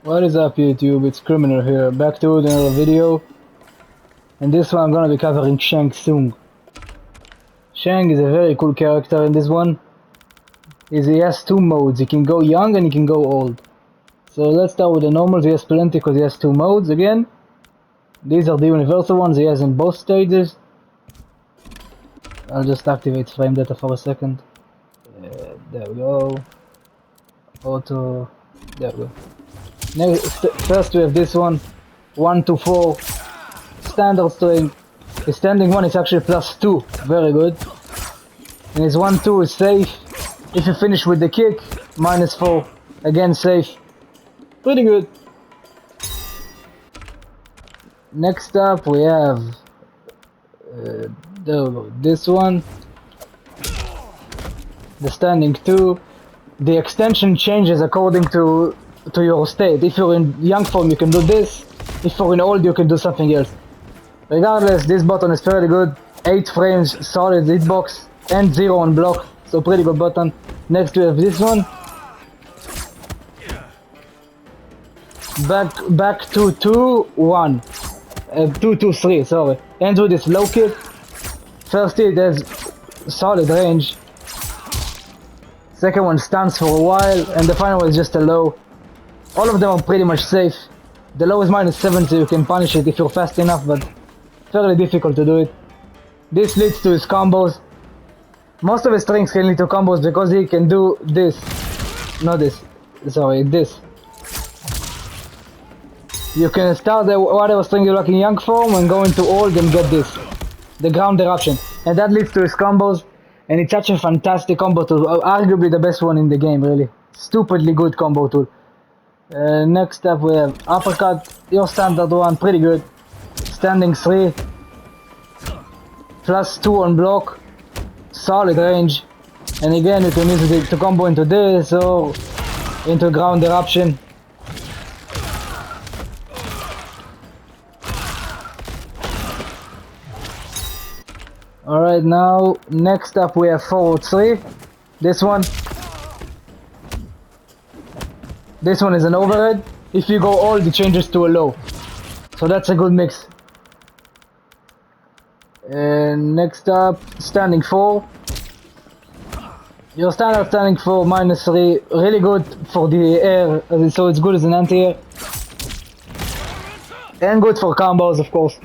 What is up YouTube, it's Criminal here, back to another video. And this one I'm gonna be covering Shang Tsung. Shang is a very cool character in this one. He has two modes, he can go young and he can go old. So let's start with the normals. He has plenty because he has two modes again. These are the universal ones he has in both stages. I'll just activate frame data for a second. There we go. Auto, there we go. Next, first we have this one, 1 to 4, standard string. His standing 1 is actually +2, very good. And his 1-2 is safe. If you finish with the kick, -4, again safe. Pretty good. Next up we have, there we go, this one. The standing 2. The extension changes according to your state. If you're in young form you can do this, if you're in old you can do something else. Regardless, this button is fairly good. 8 frames, solid hitbox, and 0 on block, so pretty good button. Next we have this one. Back to 2-1. 2-2-3, sorry. Ends with this low kick. First hit has solid range. Second one stands for a while, and the final one is just a low. All of them are pretty much safe. The low is -7, so you can punish it if you're fast enough, but fairly difficult to do it. This leads to his combos. Most of his strings can lead to combos because he can do this. Not this. Sorry, this. You can start whatever string you like in young form and go into old and get this. The ground eruption. And that leads to his combos. And it's such a fantastic combo tool, arguably the best one in the game, really. Stupidly good combo tool. Next up we have uppercut, your standard one, pretty good. Standing 3. +2 on block, solid range. And again you can use it to combo into this or into ground eruption. Alright, now next up we have forward 3. This one is an overhead. If you go old it changes to a low, so that's a good mix. And next up, standing 4. Your standard standing 4 -3, really good for the air, so it's good as an anti-air. And good for combos, of course.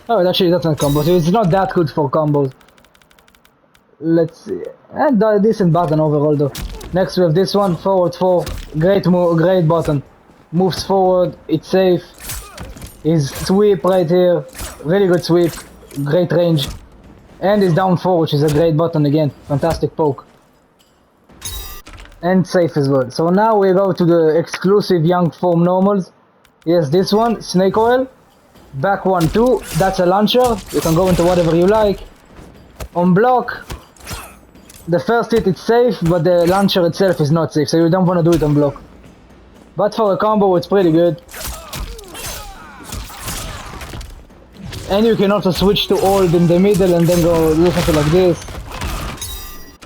Oh, it actually doesn't combo, so it's not that good for combos. Let's see. And a decent button overall though. Next we have this one, forward 4. Great move, great button. Moves forward, it's safe. His sweep right here, really good sweep, great range. And his down 4, which is a great button again, fantastic poke. And safe as well. So now we go to the exclusive young form normals. Yes, this one, snake oil. Back 1-2, that's a launcher, you can go into whatever you like. On block, the first hit is safe, but the launcher itself is not safe, so you don't want to do it on block. But for a combo it's pretty good. And you can also switch to old in the middle and then go do something like this.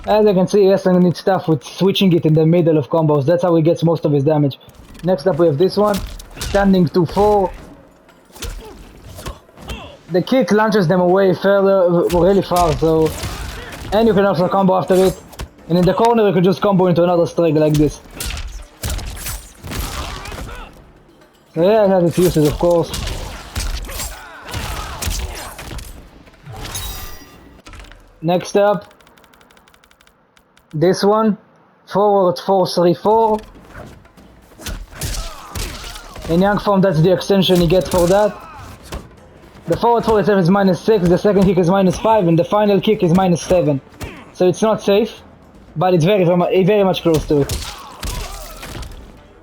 As you can see, yes, I need stuff with switching it in the middle of combos, that's how he gets most of his damage. Next up we have this one, standing 2-4. The kick launches them away further, really far, so... And you can also combo after it. And in the corner you can just combo into another string like this. So yeah, it has its uses, of course. Next up, this one, forward 4-3-4. In young form that's the extension you get for that. The forward 4 itself is -6, the second kick is -5, and the final kick is -7. So it's not safe, but it's very much close to it.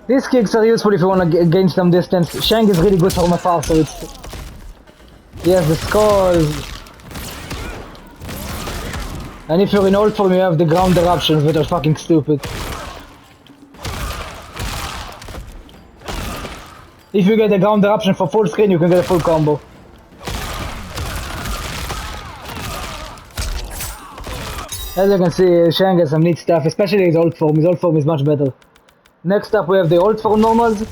These kicks are useful if you want to gain some distance. Shang is really good from afar, so it's... He has the scores. And if you're in old form you have the ground eruptions, which are fucking stupid. If you get the ground eruption for full screen you can get a full combo. As you can see, Shang has some neat stuff, especially his old form. His old form is much better. Next up we have the old form normals.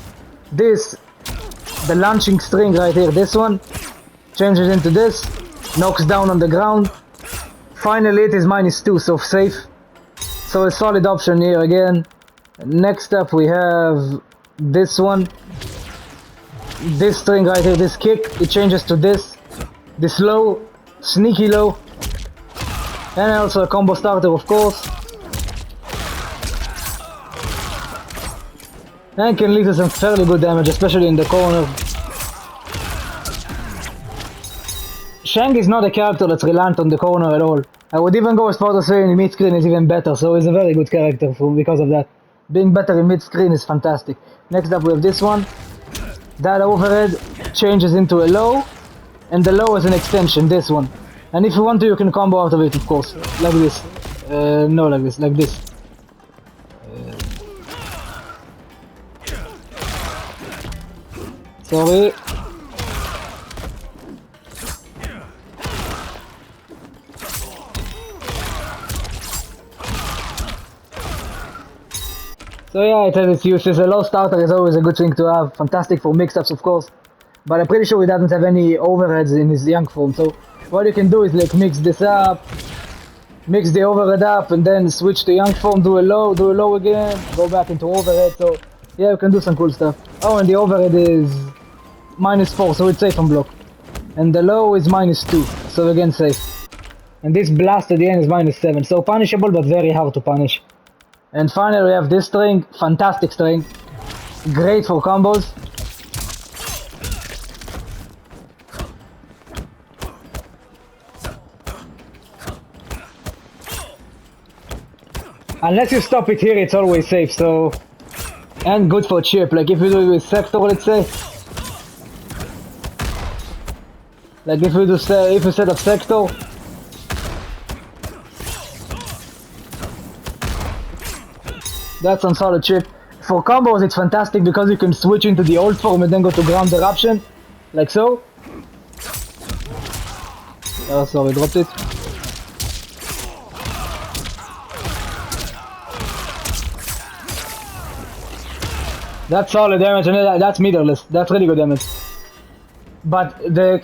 This, the launching string right here, this one, changes into this, knocks down on the ground. Final hit is -2, so safe. So a solid option here again. Next up we have this one. This string right here, this kick, it changes to this low, sneaky low. And also a combo starter, of course. And can lead to some fairly good damage, especially in the corner. Shang is not a character that's reliant on the corner at all. I would even go as far as saying mid-screen is even better, so he's a very good character because of that. Being better in mid-screen is fantastic. Next up we have this one. That overhead changes into a low, and the low is an extension, this one. And if you want to, you can combo out of it, of course. Like this. No, like this, like this. Sorry. So yeah, it has its uses. A low starter is always a good thing to have. Fantastic for mix-ups, of course. But I'm pretty sure he doesn't have any overheads in his young form. So what you can do is like mix this up, mix the overhead up, and then switch to young form, do a low again, go back into overhead. So yeah, you can do some cool stuff. Oh, and the overhead is -4, so it's safe on block. And the low is -2, so again safe. And this blast at the end is -7, so punishable but very hard to punish. And finally we have this string, fantastic string, great for combos. Unless you stop it here, it's always safe, so... And good for chip, like if you do it with Sector, let's say. Like if you set up Sector. That's on solid chip. For combos it's fantastic because you can switch into the old form and then go to ground eruption. Like so. Oh sorry, dropped it. That's solid damage and that's meterless. That's really good damage. But the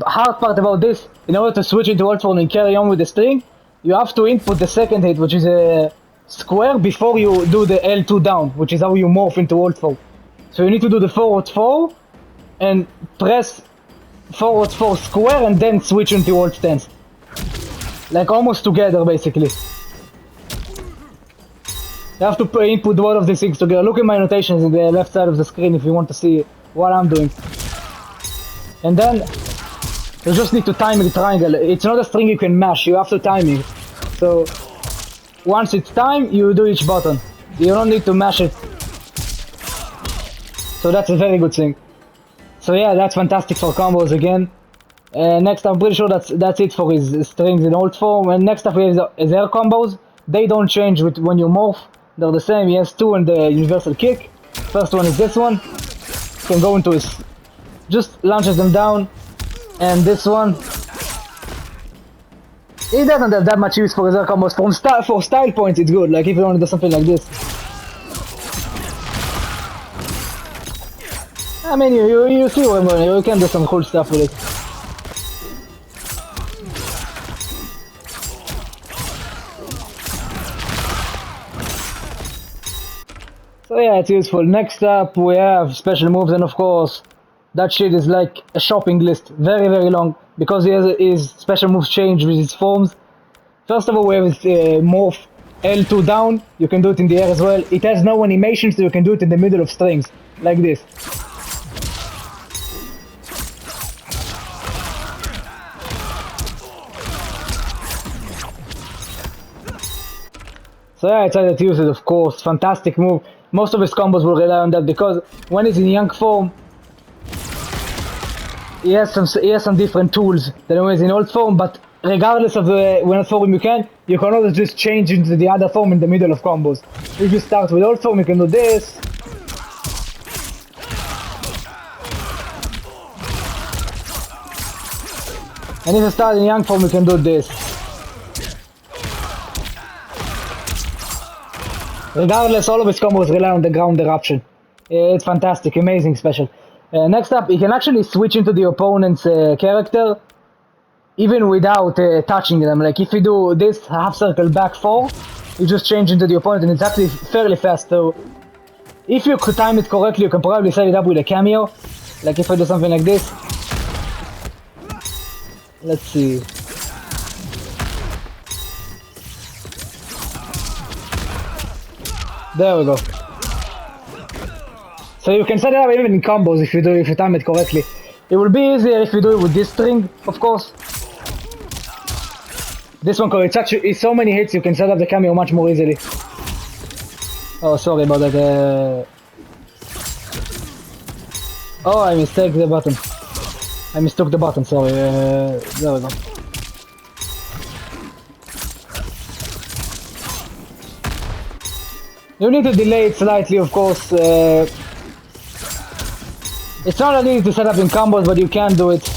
hard part about this, in order to switch into old form and carry on with the string, you have to input the second hit, which is a square before you do the L2 down, which is how you morph into old form. So you need to do the forward 4 and press forward 4 square and then switch into old stance. Like almost together basically. You have to input one of these things together. Look at my notations in the left side of the screen if you want to see what I'm doing. And then you just need to time the triangle. It's not a string you can mash, you have to time it. So once it's time, you do each button. You don't need to mash it. So that's a very good thing. So yeah, that's fantastic for combos again. Next, I'm pretty sure that's it for his strings in old form. And next up we have his air combos. They don't change with when you morph. They're the same. He has 2 in the universal kick. First one is this one. You can go into his... Just launches them down. And this one... He doesn't have that much use for his air combos. For style points it's good, like if you want to do something like this. I mean, you see what I'm doing, you can do some cool stuff with it. So yeah, it's useful. Next up we have special moves, and of course, that shit is like a shopping list. Very, very long. Because he has his special moves change with his forms. First of all, we have his morph L2 down. You can do it in the air as well. It has no animation, so you can do it in the middle of strings. Like this. So yeah, it's how to use it, of course. Fantastic move. Most of his combos will rely on that because when he's in young form, he has some different tools than when he's in old form, but regardless of when form you can always just change into the other form in the middle of combos. If you start with old form, you can do this. And if you start in young form, you can do this. Regardless, all of his combos rely on the ground eruption. It's fantastic, amazing special. Next up, he can actually switch into the opponent's character even without touching them. Like if you do this half circle back 4, you just change into the opponent and it's actually fairly fast. So if you could time it correctly, you can probably set it up with a cameo. Like if I do something like this. Let's see. There we go. So you can set it up even in combos if you time it correctly. It will be easier if you do it with this string, of course. This one, it's so many hits, you can set up the cameo much more easily. Oh, sorry about that. Oh, I mistook the button. Sorry. There we go. You need to delay it slightly, of course. It's not that easy to set up in combos, but you can do it.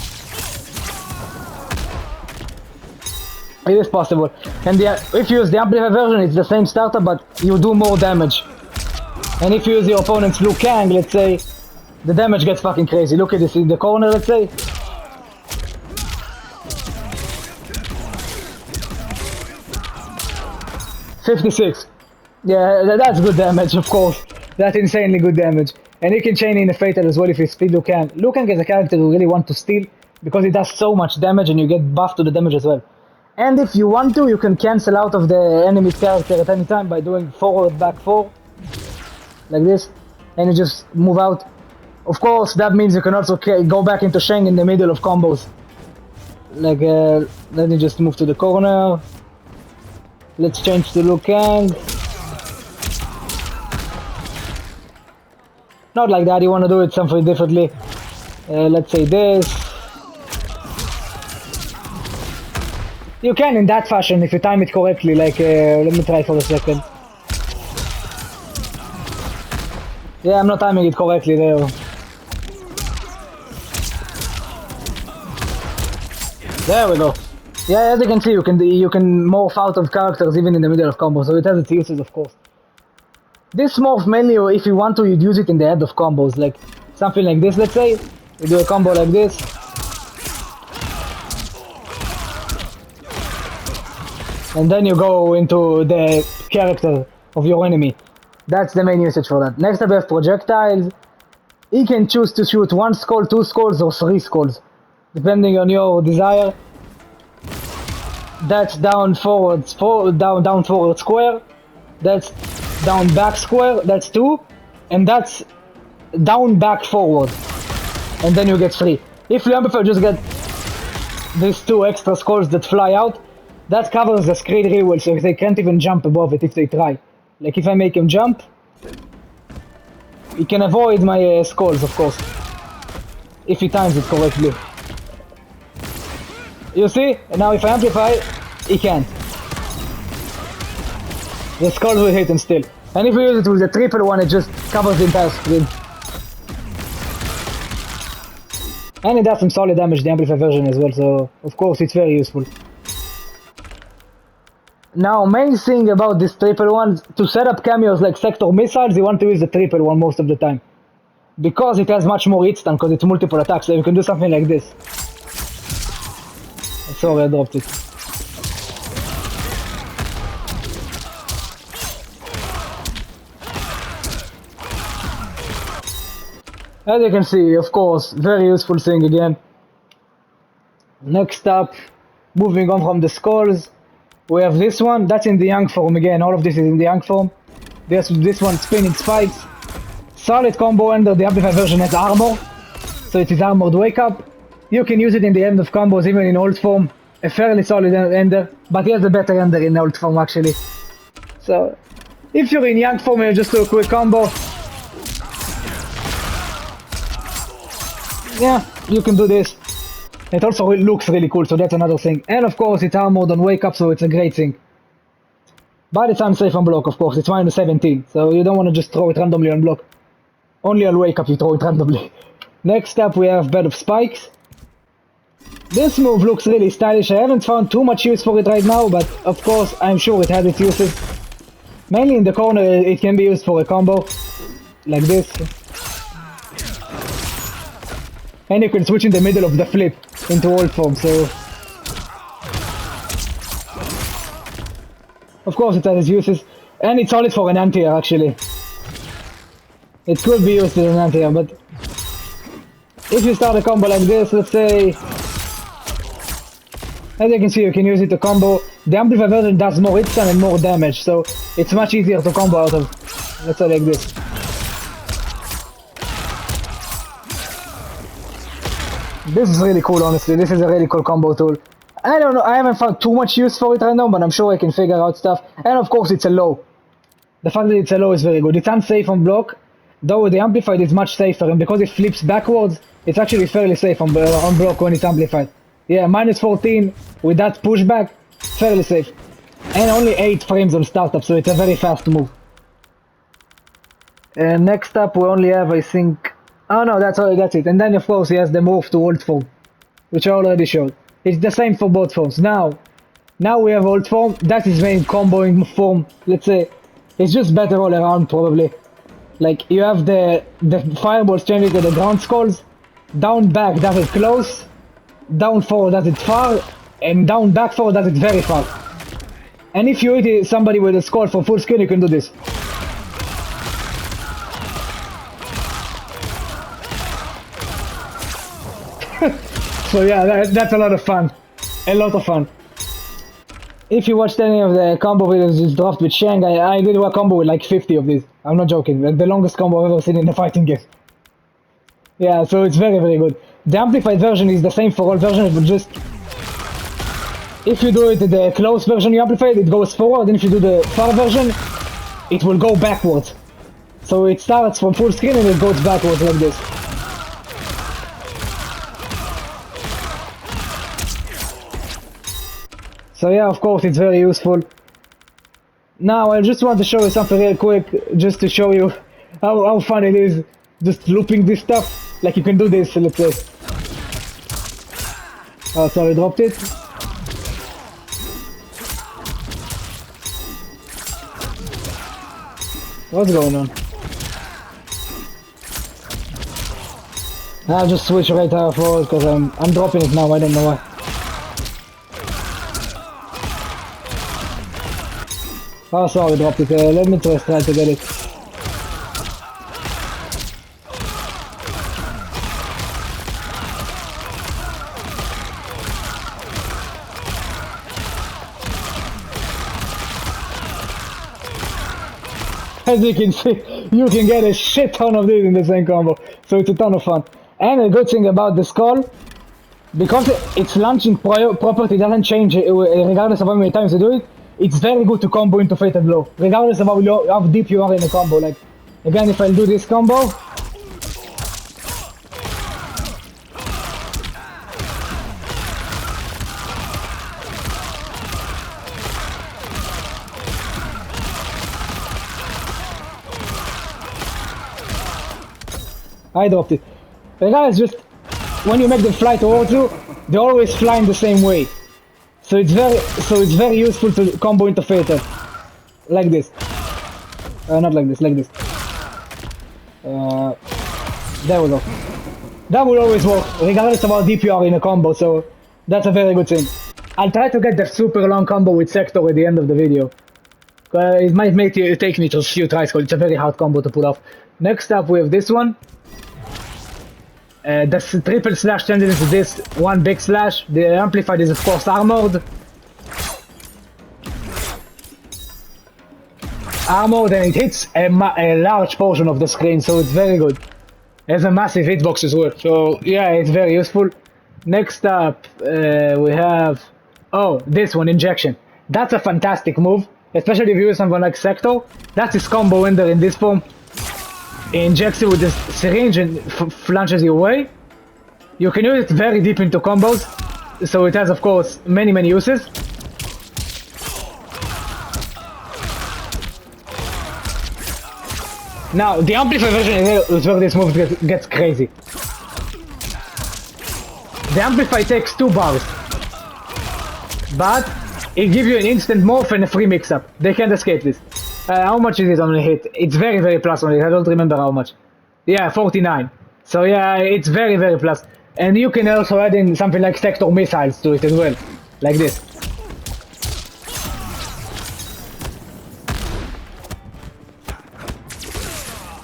It is possible. And if you use the amplified version, it's the same starter, but you do more damage. And if you use your opponent's Liu Kang, let's say, the damage gets fucking crazy. Look at this in the corner, let's say. $56. Yeah, that's good damage, of course. That's insanely good damage. And you can chain in a Fatal as well if you speed Liu Kang. Liu Kang is a character you really want to steal because he does so much damage and you get buffed to the damage as well. And if you want to, you can cancel out of the enemy's character at any time by doing forward back 4. Like this. And you just move out. Of course, that means you can also go back into Shang in the middle of combos. Like, let me just move to the corner. Let's change to Liu Kang. Not like that, you want to do it something differently. Let's say this. You can in that fashion if you time it correctly, like, let me try for a second. Yeah, I'm not timing it correctly there. There we go. Yeah, as you can see, you can morph out of characters even in the middle of combos, so it has its uses, of course. This morph mainly, if you want to, you'd use it in the head of combos, like something like this, let's say. You do a combo like this. And then you go into the character of your enemy. That's the main usage for that. Next up we have projectiles. He can choose to shoot 1 skull, 2 skulls, or 3 skulls, depending on your desire. That's down forward, down forward square. That's down back square, that's 2. And that's down back forward. And then you get 3. If you amplify, just get these 2 extra skulls that fly out. That covers the screen real, so they can't even jump above it if they try. Like if I make him jump, he can avoid my skulls, of course. If he times it correctly. You see? And now if I amplify, he can't. The skulls will hit him still. And if we use it with the triple one, it just covers the entire screen. And it does some solid damage, the amplified version as well, so of course it's very useful. Now, main thing about this triple one, to set up cameos like sector missiles, you want to use the triple one most of the time. Because it has much more hit stun, because it's multiple attacks, so you can do something like this. Sorry, I dropped it. As you can see, of course, very useful thing again. Next up, moving on from the skulls, we have this one. That's in the young form again. All of this is in the young form. This one, spinning spikes. Solid combo ender. The amplified version has armor, so it is armored wake up. You can use it in the end of combos, even in old form. A fairly solid ender, but he has a better ender in old form actually. So, if you're in young form, you just do a quick combo. Yeah, you can do this. It also looks really cool, so that's another thing. And of course, it's armored on wake up, so it's a great thing. But it's unsafe on block, of course. It's minus 17, so you don't want to just throw it randomly on block. Only on wake up you throw it randomly. Next up, we have Bed of Spikes. This move looks really stylish. I haven't found too much use for it right now, but of course, I'm sure it has its uses. Mainly in the corner, it can be used for a combo, like this. And you can switch in the middle of the flip into hold form, so... Of course it has its uses, and it's solid for an anti-air actually. It could be used as an anti-air, but... If you start a combo like this, let's say... As you can see, you can use it to combo. The amplified version does more hit stun and more damage, so it's much easier to combo out of. Let's say like this. This is really cool, honestly. This is a really cool combo tool. I don't know, I haven't found too much use for it right now, but I'm sure I can figure out stuff. And of course, it's a low. The fact that it's a low is very good. It's unsafe on block, though the amplified is much safer, and because it flips backwards, it's actually fairly safe on block when it's amplified. Yeah, minus 14 with that pushback, fairly safe. And only 8 frames on startup, so it's a very fast move. And next up we only have, I think... Oh no, that's it. And then of course he has the move to hold form, which I already showed. It's the same for both forms. Now we have hold form, that is main comboing form, let's say. It's just better all around probably. Like you have the fireballs changing to the ground skulls, down back does it close, down forward does it far, and down back forward does it very far. And if you hit somebody with a skull for full screen, you can do this. So yeah, that's a lot of fun. A lot of fun. If you watched any of the combo videos just dropped with Shang, I did a combo with like 50 of these. I'm not joking, the longest combo I've ever seen in a fighting game. Yeah, so it's very, very good. The amplified version is the same for all versions, but just... If you do it the close version you amplify it goes forward, and if you do the far version, it will go backwards. So it starts from full screen and it goes backwards like this. So yeah, of course it's very useful. Now I just want to show you something real quick, just to show you how fun it is just looping this stuff. Like you can do this, let's say. Oh, sorry, dropped it. What's going on? I'll just switch right out forward because I'm dropping it now, I don't know why. Oh, sorry, dropped it. Let me try to get it. As you can see, you can get a shit ton of these in the same combo, so it's a ton of fun. And the good thing about the skull, because its launching property doesn't change regardless of how many times you do it, it's very good to combo into Fatal Blow, regardless of how deep you are in the combo. Like, again, if I do this combo, I dropped it. Regardless, just when you make them fly towards you, they always fly in the same way. So it's very useful to combo into Fatal. Like this. Not like this, like this. There we go. That will always work, regardless of how deep you are in a combo, so that's a very good thing. I'll try to get the super long combo with Sector at the end of the video. It might take me to a few tries, because it's a very hard combo to pull off. Next up we have this one. The triple slash changes into this one big slash. The amplified is of course armored. Armored, and it hits a large portion of the screen, so it's very good. It has a massive hitbox as well, so yeah, it's very useful. Next up we have... Oh, this one, Injection. That's a fantastic move, especially if you use something like Sector. That's his combo ender in this form. He injects it with this syringe and flanches you away. You can use it very deep into combos, so it has of course many uses. Now the amplified version is where this move gets crazy. The amplify takes 2 bars, but it gives you an instant morph and a free mix-up. They can't escape this. How much is it on the hit? It's very, very plus on it. I don't remember how much. Yeah, 49. So yeah, it's very, very plus. And you can also add in something like sector missiles to it as well. Like this.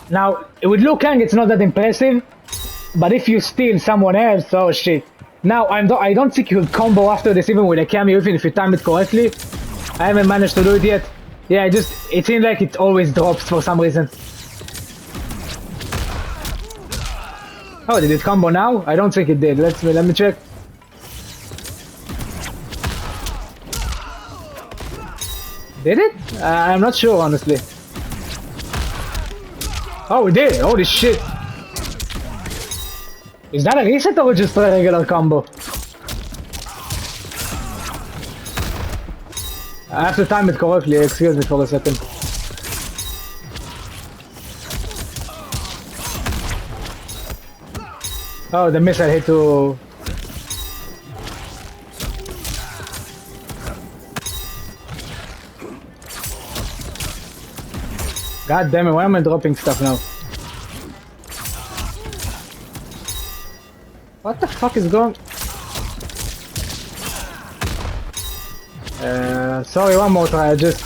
Now, with Liu Kang, it's not that impressive. But if you steal someone else, oh shit. Now, I don't think you can combo after this even with a cameo, even if you time it correctly. I haven't managed to do it yet. Yeah, it seems like it always drops for some reason. Oh, did it combo now? I don't think it did. Let me check. Did it? I'm not sure, honestly. Oh, it did. Holy shit. Is that a reset or just a regular combo? I have to time it correctly. Excuse me for a second. Oh, the missile hit to... God damn it, why am I dropping stuff now? What the fuck is going... sorry, one more try, I just...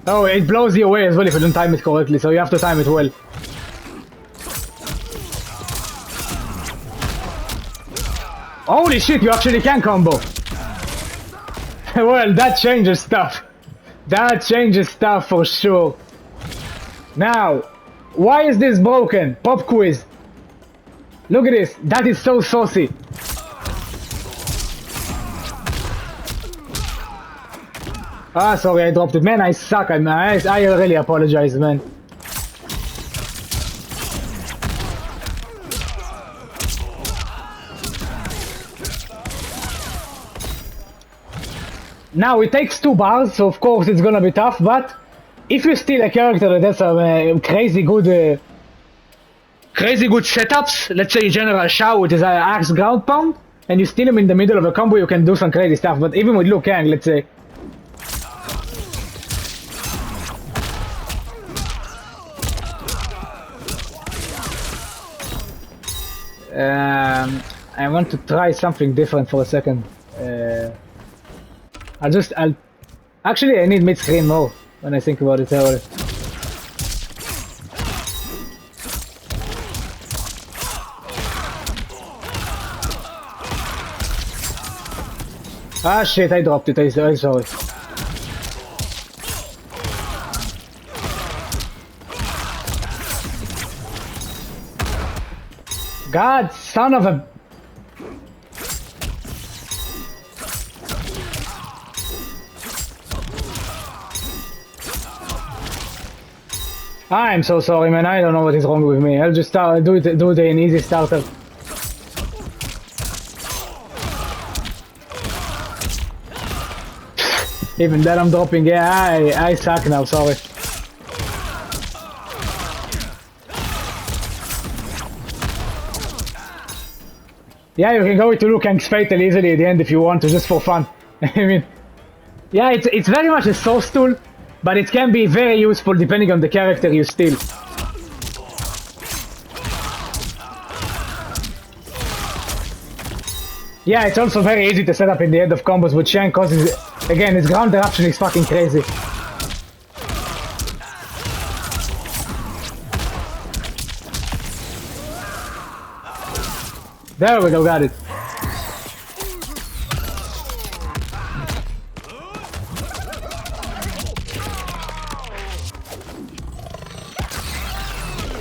Oh, it blows you away as well if you don't time it correctly, so you have to time it well. Holy shit, you actually can combo! Well, that changes stuff. That changes stuff for sure. Now, why is this broken? Pop quiz. Look at this. That is so saucy. Ah, sorry, I dropped it. Man, I suck. I really apologize, man. Now, it takes 2 bars, so of course it's gonna be tough, but if you steal a character that has some crazy good setups, let's say General Shao with his axe ground pound, and you steal him in the middle of a combo, you can do some crazy stuff. But even with Liu Kang, let's say. I want to try something different for a second. Actually, I need mid-screen more when I think about it. Ah shit, I dropped it, I'm sorry. God, son of a... I'm so sorry, man. I don't know what is wrong with me. I'll just do an easy starter. Even that I'm dropping. Yeah, I suck now. Sorry. Yeah, you can go into Liu Kang's Fatal easily at the end if you want to, just for fun. I mean, yeah, it's very much a source tool. But it can be very useful depending on the character you steal. Yeah, it's also very easy to set up in the end of combos with Shang causes, again, its ground eruption is fucking crazy. There we go, got it.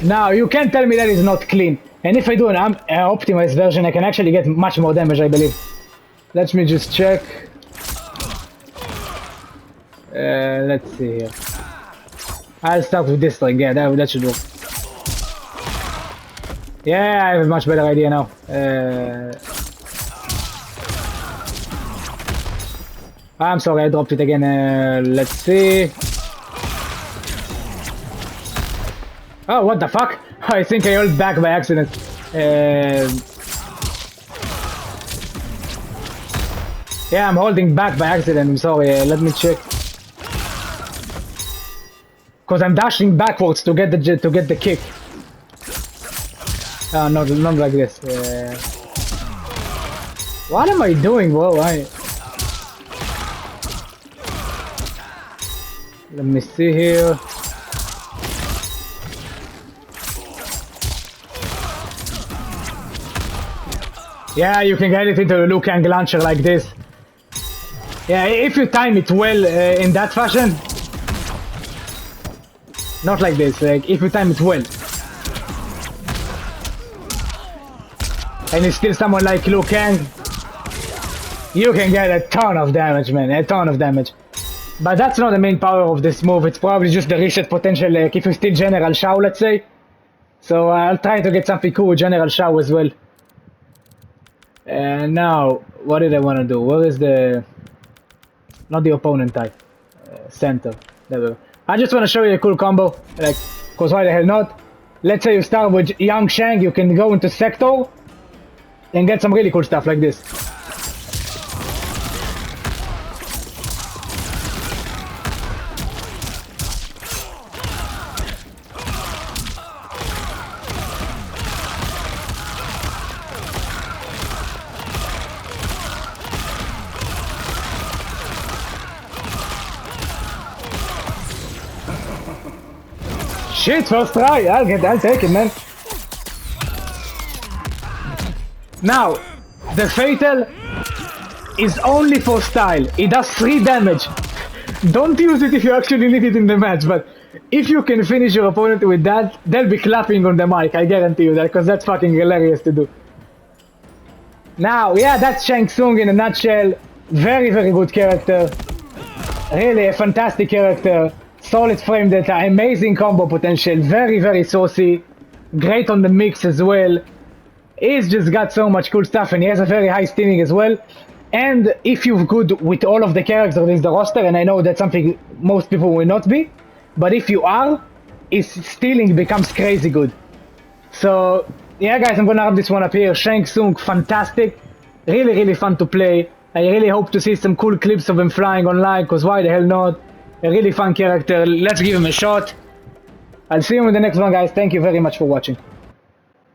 Now, you can't tell me that is not clean. And if I do an optimized version, I can actually get much more damage, I believe. Let me just check. Let's see here. I'll start with this string, yeah, that should work. Yeah, I have a much better idea now. I'm sorry, I dropped it again. Let's see. Oh, what the fuck? I think I held back by accident. Yeah, I'm holding back by accident. I'm sorry. Let me check. Cause I'm dashing backwards to get the kick. Not like this. What am I doing, bro? Let me see here. Yeah, you can get it into a Liu Kang launcher like this. Yeah, if you time it well in that fashion. Not like this, like if you time it well. And it's still someone like Liu Kang. You can get a ton of damage, man, a ton of damage. But that's not the main power of this move, it's probably just the reset potential, like if you steal General Shao, let's say. So I'll try to get something cool with General Shao as well. And now, what did I want to do? Where is the... Not the opponent type. Center. There we go. I just want to show you a cool combo, like, cause why the hell not? Let's say you start with Young Shang, you can go into Sector and get some really cool stuff like this. Shit, first try, I'll take it, man. Now, the Fatal is only for style. It does 3 damage. Don't use it if you actually need it in the match, but if you can finish your opponent with that, they'll be clapping on the mic, I guarantee you that, because that's fucking hilarious to do. Now, yeah, that's Shang Tsung in a nutshell. Very, very good character. Really a fantastic character. Solid frame data, amazing combo potential, very, very saucy. Great on the mix as well. He's just got so much cool stuff, and he has a very high steaming as well. And if you're good with all of the characters in the roster, and I know that's something most people will not be, but if you are, his stealing becomes crazy good. So, yeah guys, I'm gonna have this one up here. Shang Tsung, fantastic. Really, really fun to play. I really hope to see some cool clips of him flying online, cause why the hell not? A really fun character. Let's give him a shot. I'll see you in the next one, guys. Thank you very much for watching.